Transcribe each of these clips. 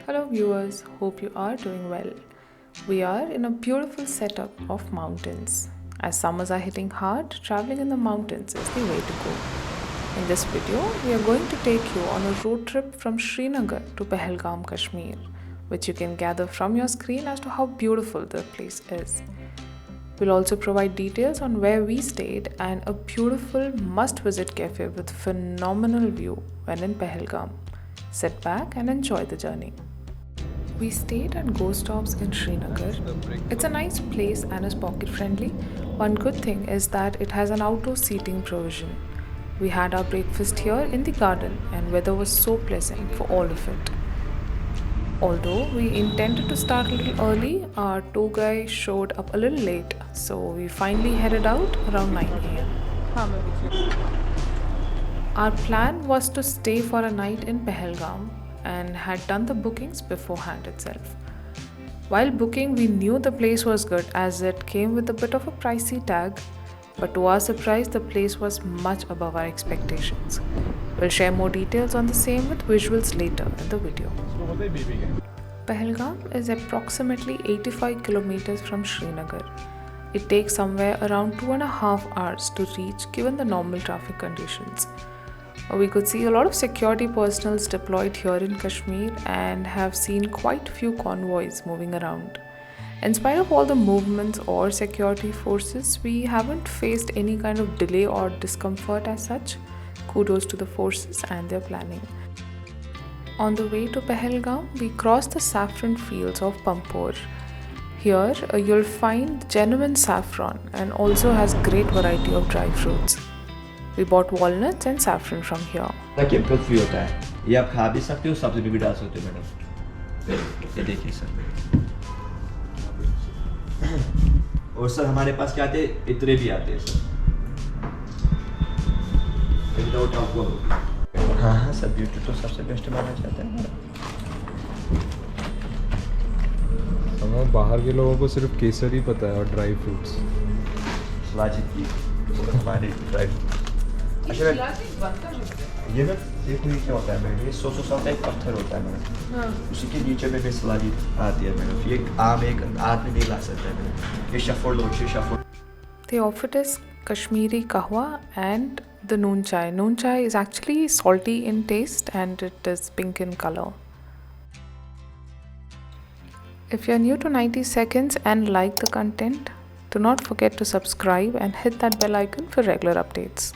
Hello viewers, hope you are doing well. We are in a beautiful setup of mountains. As summers are hitting hard, traveling in the mountains is the way to go. In this video, we are going to take you on a road trip from Srinagar to Pahalgam, Kashmir, which you can gather from your screen as to how beautiful the place is. We'll also provide details on where we stayed and a beautiful must-visit cafe with phenomenal view when in Pahalgam. Sit back and enjoy the journey. We stayed at GoStops in Srinagar. It's a nice place and is pocket friendly. One good thing is that it has an outdoor seating provision. We had our breakfast here in the garden and weather was so pleasant for all of it. Although we intended to start a little early, our tour guide showed up a little late, so we finally headed out around 9 am. Our plan was to stay for a night in Pahalgam and had done the bookings beforehand itself. While booking, we knew the place was good as it came with a bit of a pricey tag, but to our surprise, the place was much above our expectations. We'll share more details on the same with visuals later in the video. Pahalgam is approximately 85 kilometers from Srinagar. It takes somewhere around 2.5 hours to reach given the normal traffic conditions. We could see a lot of security personnel deployed here in Kashmir and have seen quite a few convoys moving around. In spite of all the movements or security forces, we haven't faced any kind of delay or discomfort as such. Kudos to the forces and their planning. On the way to Pahalgam, we crossed the saffron fields of Pampore. Here, you'll find genuine saffron and also has great variety of dry fruits. We bought walnuts and saffron from here. Chemical free होता है, ये आप खा भी सकते हो, सब्जी में भी डाल सकते हो मैडम। ये देखिए सर। और सर हमारे पास क्या आते हैं, इतने भी आते हैं सर। Without alcohol. हाँ सर, ब्यूटी तो सबसे बेस्ट माना जाता है। हमें बाहर के लोगों को सिर्फ केसर ही पता है और ड्राई फ्रूट्स। लाजिक हमारे ड्राई फ्रूट्स। अच्छा ये ना देखो ये क्या होता है मैडम, ये सोसो साल एक पत्थर होता है मैडम, उसी के नीचे में सलादी आती है मैडम। ये आम एक आदमी नहीं ला सकता है मैडम। ये शफोल होती है शफोल। They offered us Kashmiri kahwa and the noon chai. Noon chai is actually salty in taste and it is pink in color. If you're new to 90 seconds and like the content, do not forget to subscribe and hit that bell icon for regular updates.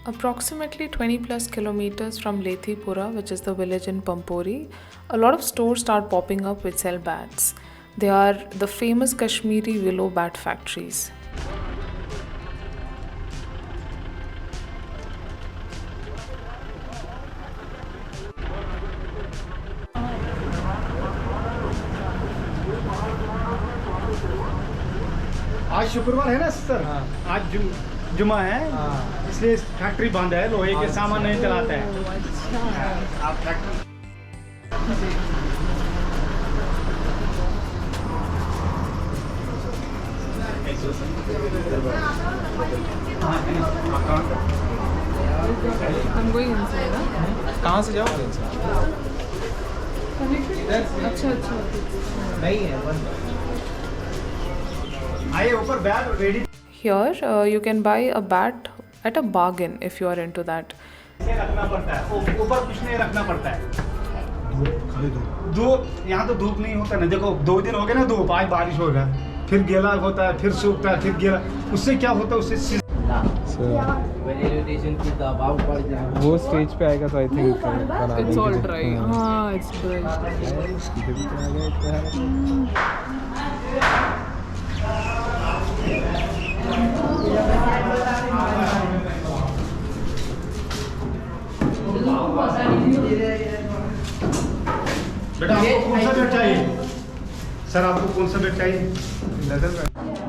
Approximately 20 plus kilometers from Lethipura, which is the village in Pampori, a lot of stores start popping up which sell bats. They are the famous Kashmiri willow bat factories. आज शुक्रवार है ना sir, आज जुमा है, इसलिए factory बंद है, लोहे के सामान नहीं चलाते हैं। आप फैक्ट्री I'm going inside. कहाँ से जाओगे? अच्छा अच्छा नहीं है, आइए ऊपर bag ready. Here you can buy a bat at a bargain if you are into that. रखना पड़ता है, ऊपर कुछ नहीं रखना पड़ता है। धूप यहाँ तो धूप नहीं होता ना, देखो 2 दिन हो गए ना धूप, आज बारिश होगा, फिर गीला होता है, फिर सूखता है, फिर गीला। उससे क्या होता है, उससे वो स्टेज पे आएगा तो I think It's all dry. हाँ, it's dry. बेटा आपको कौन सा बेड चाहिए? सर आपको कौन सा बेड चाहिए?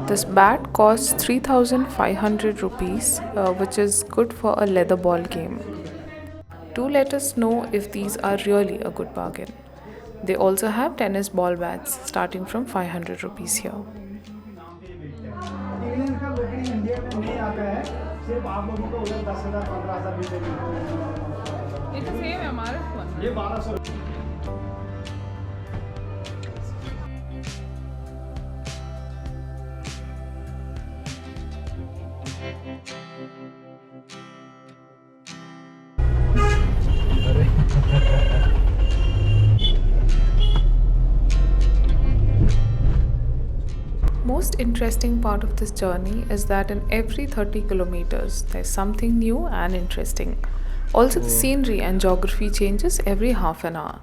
This bat costs 3,500 rupees, which is good for a leather ball game. Do let us know if these are really a good bargain. They also have tennis ball bats starting from 500 rupees here. ये 1200। most interesting part of this journey is that in every 30 kilometers, there's something new and interesting. Also, the scenery and geography changes every half an hour.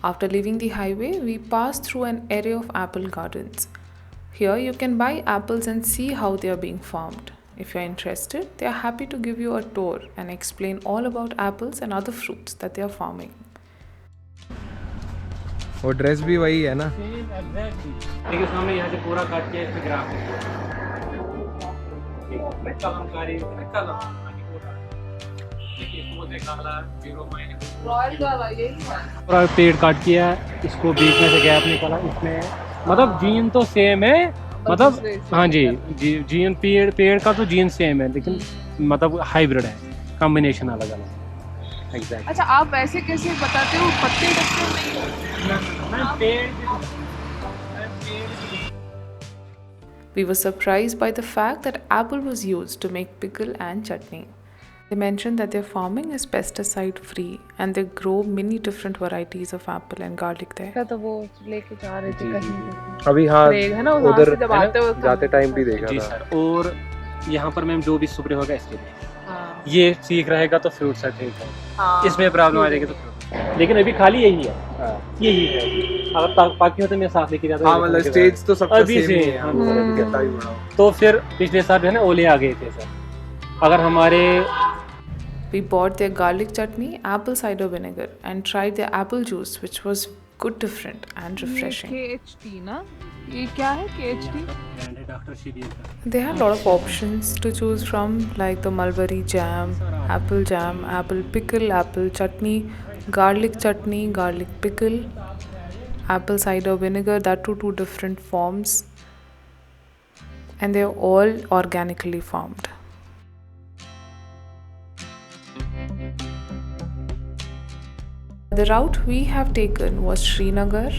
After leaving the highway, we pass through an area of apple gardens. Here, you can buy apples and see how they are being farmed. If you're interested, they are happy to give you a tour and explain all about apples and other fruits that they are farming. वो dress भी वही है ना? देखिए सामने यहाँ से पूरा काट के इस पे ग्राफ कलमकारी कलम पूरा पेड़ काट किया, इसको बीच में से गैप निकाला, इसमें मतलब जीन तो सेम है, मतलब हाँ जी जीन पेड़ का तो जीन सेम है, लेकिन मतलब हाइब्रिड है, कॉम्बिनेशन अलग अलग। Exactly. अच्छा, आप वैसे कैसे बताते हो पत्ते कच्चे नहीं? We were surprised by the fact that apple was used to make pickle and chutney. They mentioned that their farming is pesticide free and they grow many different varieties of apple and garlic there. तो वो लेके जा रहे थे कहीं अभी हाँ है ना, उधर जब आते वक्त जाते टाइम भी देखा जी था। सर, और यहाँ पर मैम जो भी सुपरे होगा इसके लिए ये सीख रहेगा तो फ्रूट सर ठीक है, इसमें प्रॉब्लम आ जाएगी तो फ्रूट, लेकिन अभी खाली यही है, यही है। अगर बाकी होते मैं साथ लेके जाता हाँ मतलब स्टेज तो सबका अभी सेम से ही है, कितना भी बड़ा हो। तो फिर पिछले साल जो है ना ओले आ गए थे सर, अगर हमारे We bought their garlic chutney, apple cider vinegar and tried their apple juice which was good, different and refreshing. KHT ना, ये क्या है KHT? They had a lot of options to choose from like the mulberry jam, apple pickle, apple chutney, garlic pickle, apple cider vinegar, that too two different forms, and they are all organically farmed. The route we have taken was Srinagar,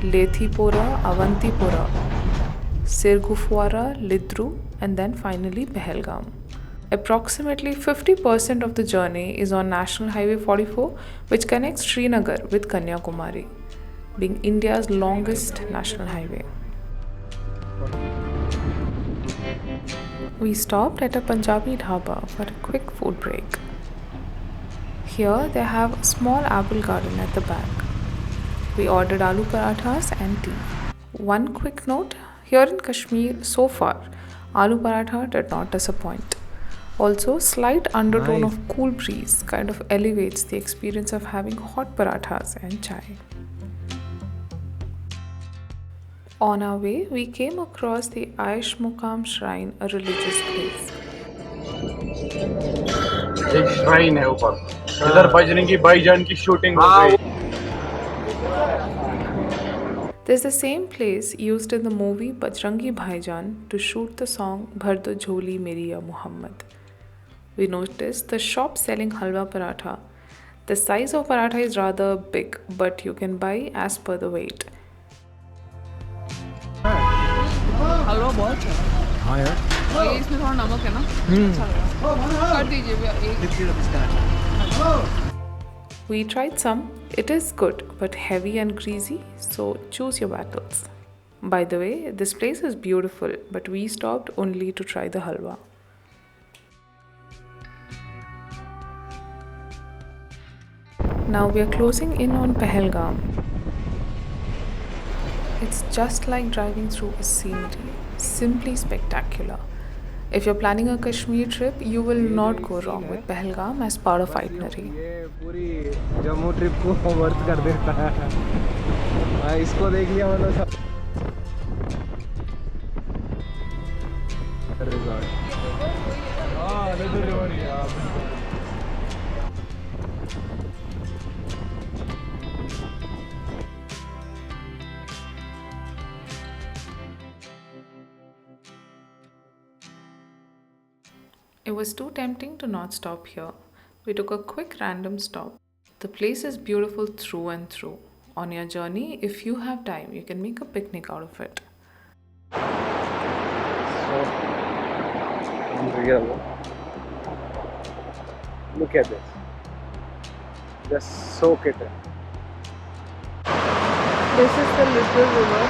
Lethipora, Avantipura, Sirgufwara, Lidru, and then finally Pahalgam. Approximately 50% of the journey is on National Highway 44, which connects Srinagar with Kanyakumari, being India's longest national highway. We stopped at a Punjabi Dhaba for a quick food break. Here they have a small apple garden at the back. We ordered aloo parathas and tea. One quick note, here in Kashmir so far, aloo paratha did not disappoint. Also, slight undertone of cool breeze kind of elevates the experience of having hot parathas and chai. On our way, we came across the Aishmuqam Shrine, a religious place. एक shrine है ऊपर, इधर बजरंगी भाईजान की shooting हो गई। This is the same place used in the movie Bajrangi Bhaijaan to shoot the song Bhardo Jholi Meri Muhammad. We noticed the shop selling halwa paratha. The size of paratha is rather big, but you can buy as per the weight. हलवा बहुत है। हाँ यार। ये इसमें थोड़ा नमक है ना, अच्छा लगा। कर दीजिए भैया एक। We tried some. It is good but heavy and greasy, so choose your battles. By the way, this place is beautiful, but we stopped only to try the halwa. Now we are closing in on Pahalgam. It's just like driving through a scenery, simply spectacular. If you're planning a Kashmir trip, you will not go wrong with Pahalgam as part of itinerary. ये पूरी Jammu trip को worth कर देता है। हाँ, इसको देख लिया मतलब सब। रिजॉर्ट। हाँ, रिवर यार। It was too tempting to not stop here. We took a quick random stop. The place is beautiful through and through. On your journey, if you have time, you can make a picnic out of it. Look at this. Just soak it in. This is the little river.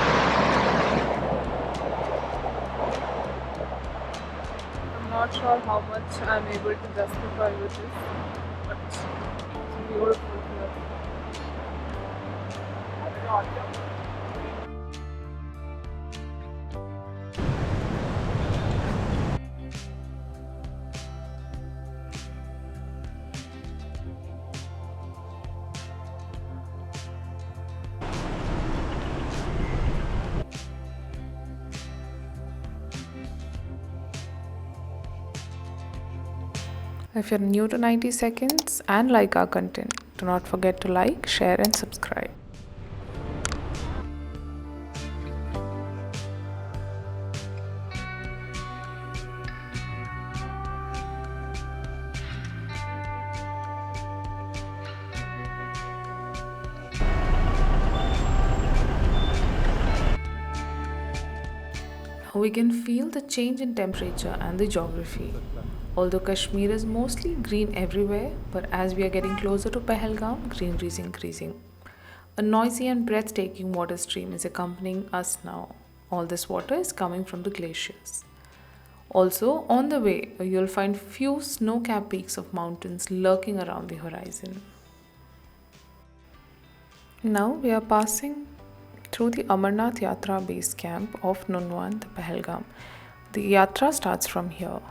not sure how much I'm able to justify with this, but it's beautiful here. If you're new to 90 seconds and like our content, do not forget to like, share and subscribe. Now we can feel the change in temperature and the geography. Although Kashmir is mostly green everywhere, but as we are getting closer to Pahalgam, greenery is increasing. A noisy and breathtaking water stream is accompanying us now. All this water is coming from the glaciers. Also, on the way, you'll find few snow-capped peaks of mountains lurking around the horizon. Now we are passing through the Amarnath Yatra base camp of Nunwan, the Pahalgam. The Yatra starts from here.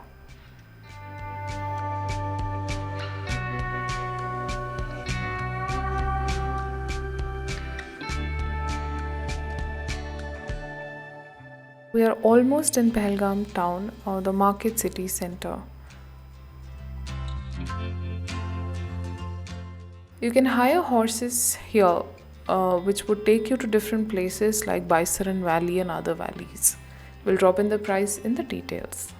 We are almost in Pahalgam town or the market city center. You can hire horses here which would take you to different places like Bajrangi Valley and other valleys. We'll drop in the price in the details.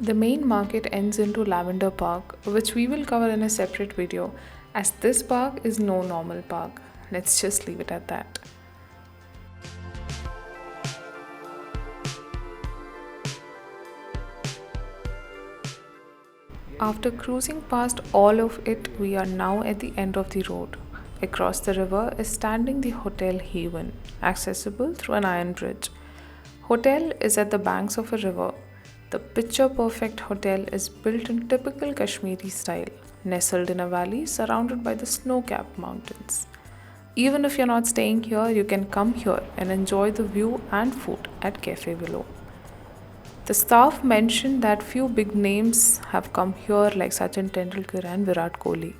The main market ends into Lavender Park, which we will cover in a separate video, as this park is no normal park. Let's just leave it at that. After cruising past all of it, we are now at the end of the road. Across the river is standing the Hotel Heevan, accessible through an iron bridge. Hotel is at the banks of a river. The picture-perfect hotel is built in typical Kashmiri style, nestled in a valley surrounded by the snow-capped mountains. Even if you're not staying here, you can come here and enjoy the view and food at Cafe Willow. The staff mentioned that few big names have come here like Sachin Tendulkar and Virat Kohli.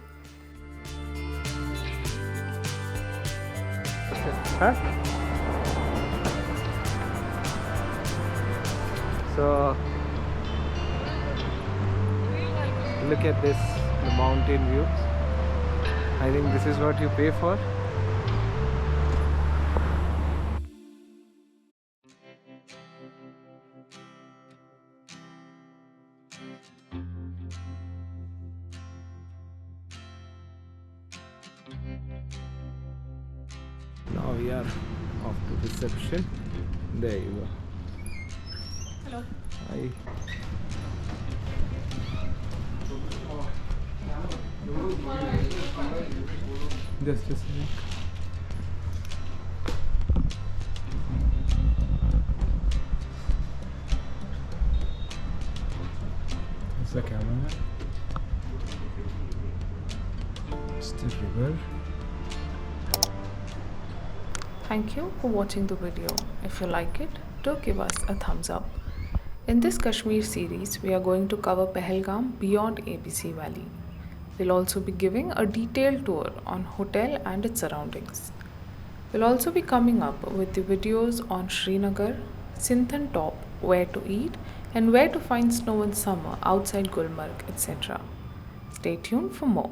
Huh? So look at this, the mountain views. I think this is what you pay for. Now we are off to reception. There you go. Hello. Hi. Just a second. It's the camera. It's the river. Thank you for watching the video. If you like it, do give us a thumbs up. In this Kashmir series, we are going to cover Pahalgam beyond ABC Valley. We'll also be giving a detailed tour on hotel and its surroundings. We'll also be coming up with the videos on Srinagar, Sinthan Top, where to eat and where to find snow in summer outside Gulmarg, etc. Stay tuned for more.